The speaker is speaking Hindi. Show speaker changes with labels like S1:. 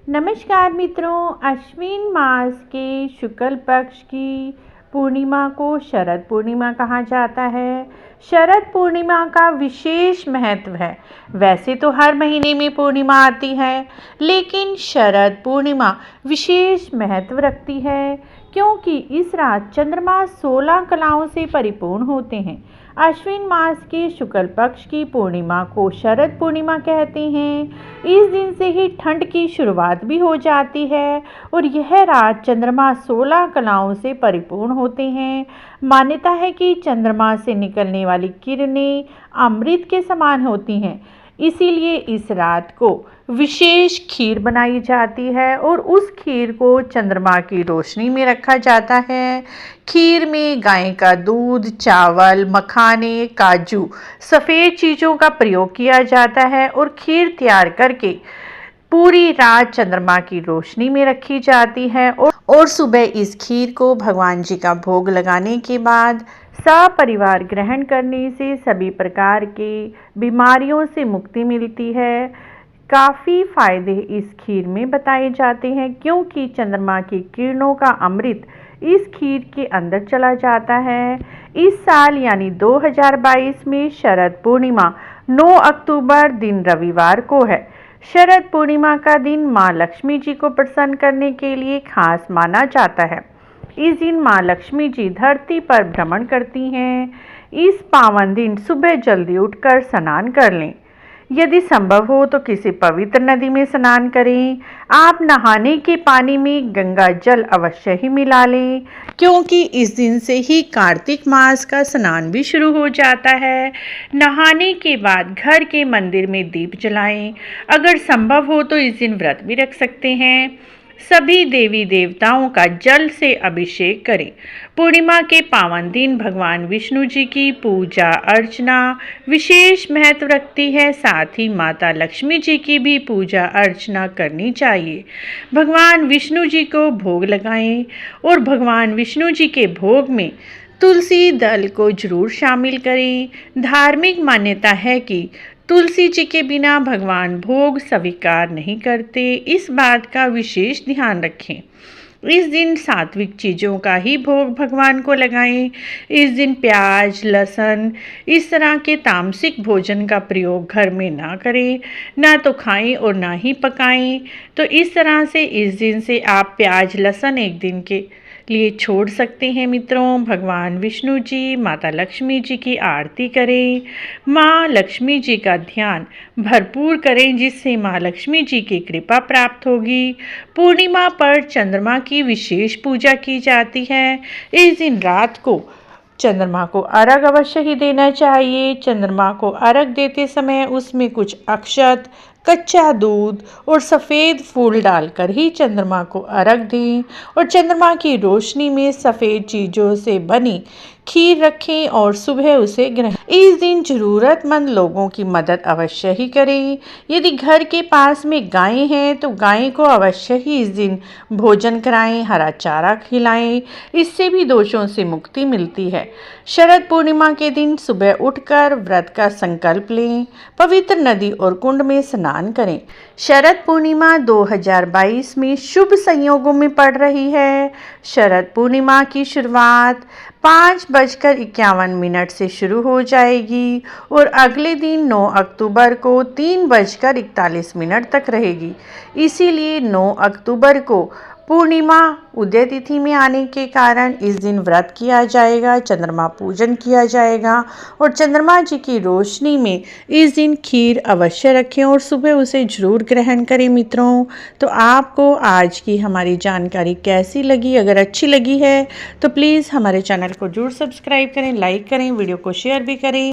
S1: नमस्कार मित्रों, अश्विन मास के शुक्ल पक्ष की पूर्णिमा को शरद पूर्णिमा कहा जाता है। शरद पूर्णिमा का विशेष महत्व है। वैसे तो हर महीने में पूर्णिमा आती है, लेकिन शरद पूर्णिमा विशेष महत्व रखती है क्योंकि इस रात चंद्रमा 16 कलाओं से परिपूर्ण होते हैं। अश्विन मास के शुक्ल पक्ष की पूर्णिमा को शरद पूर्णिमा कहते हैं। इस दिन से ही ठंड की शुरुआत भी हो जाती है और यह रात चंद्रमा 16 कलाओं से परिपूर्ण होते हैं। मान्यता है कि चंद्रमा से निकलने वाली किरणें अमृत के समान होती हैं, इसीलिए इस रात को विशेष खीर बनाई जाती है और उस खीर को चंद्रमा की रोशनी में रखा जाता है। खीर में गाय का दूध, चावल, मखाने, काजू, सफ़ेद चीज़ों का प्रयोग किया जाता है और खीर तैयार करके पूरी रात चंद्रमा की रोशनी में रखी जाती है और सुबह इस खीर को भगवान जी का भोग लगाने के बाद सपरिवार ग्रहण करने से सभी प्रकार की बीमारियों से मुक्ति मिलती है। काफ़ी फायदे इस खीर में बताए जाते हैं क्योंकि चंद्रमा की किरणों का अमृत इस खीर के अंदर चला जाता है। इस साल यानी 2022 में शरद पूर्णिमा 9 अक्टूबर दिन रविवार को है। शरद पूर्णिमा का दिन माँ लक्ष्मी जी को प्रसन्न करने के लिए खास माना जाता है। इस दिन माँ लक्ष्मी जी धरती पर भ्रमण करती हैं। इस पावन दिन सुबह जल्दी उठकर स्नान कर लें। यदि संभव हो तो किसी पवित्र नदी में स्नान करें। आप नहाने के पानी में गंगा जल अवश्य ही मिला लें क्योंकि इस दिन से ही कार्तिक मास का स्नान भी शुरू हो जाता है। नहाने के बाद घर के मंदिर में दीप जलाएं। अगर संभव हो तो इस दिन व्रत भी रख सकते हैं। सभी देवी देवताओं का जल से अभिषेक करें। पूर्णिमा के पावन दिन भगवान विष्णु जी की पूजा अर्चना विशेष महत्व रखती है। साथ ही माता लक्ष्मी जी की भी पूजा अर्चना करनी चाहिए। भगवान विष्णु जी को भोग लगाएं और भगवान विष्णु जी के भोग में तुलसी दल को जरूर शामिल करें। धार्मिक मान्यता है कि तुलसी जी के बिना भगवान भोग स्वीकार नहीं करते, इस बात का विशेष ध्यान रखें। इस दिन सात्विक चीज़ों का ही भोग भगवान को लगाएं। इस दिन प्याज, लहसुन इस तरह के तामसिक भोजन का प्रयोग घर में ना करें, ना तो खाएं और ना ही पकाएं। तो इस तरह से इस दिन से आप प्याज, लहसुन एक दिन के लिए छोड़ सकते हैं। मित्रों, भगवान विष्णु जी, माता लक्ष्मी जी की आरती करें। माँ लक्ष्मी जी का ध्यान भरपूर करें जिससे माँ लक्ष्मी जी की कृपा प्राप्त होगी। पूर्णिमा पर चंद्रमा की विशेष पूजा की जाती है। इस दिन रात को चंद्रमा को अर्घ अवश्य ही देना चाहिए। चंद्रमा को अर्घ देते समय उसमें कुछ अक्षत, कच्चा दूध और सफ़ेद फूल डालकर ही चंद्रमा को अर्घ दें और चंद्रमा की रोशनी में सफ़ेद चीज़ों से बनी खीर रखें और सुबह उसे ग्रहण। इस दिन ज़रूरतमंद लोगों की मदद अवश्य ही करें। यदि घर के पास में गायें हैं तो गाय को अवश्य ही इस दिन भोजन कराएं, हरा चारा खिलाएं, इससे भी दोषों से मुक्ति मिलती है। शरद पूर्णिमा के दिन सुबह उठकर व्रत का संकल्प लें। पवित्र नदी और कुंड में स्नान करें। शरद पूर्णिमा 2022 में शुभ संयोगों में पड़ रही है। शरद पूर्णिमा की शुरुआत 5:51 से शुरू हो जाएगी और अगले दिन 9 अक्टूबर को 3:41 तक रहेगी। इसीलिए 9 अक्टूबर को पूर्णिमा उदय तिथि में आने के कारण इस दिन व्रत किया जाएगा, चंद्रमा पूजन किया जाएगा और चंद्रमा जी की रोशनी में इस दिन खीर अवश्य रखें और सुबह उसे जरूर ग्रहण करें। मित्रों, तो आपको आज की हमारी जानकारी कैसी लगी? अगर अच्छी लगी है तो प्लीज़ हमारे चैनल को जरूर सब्सक्राइब करें, लाइक करें, वीडियो को शेयर भी करें।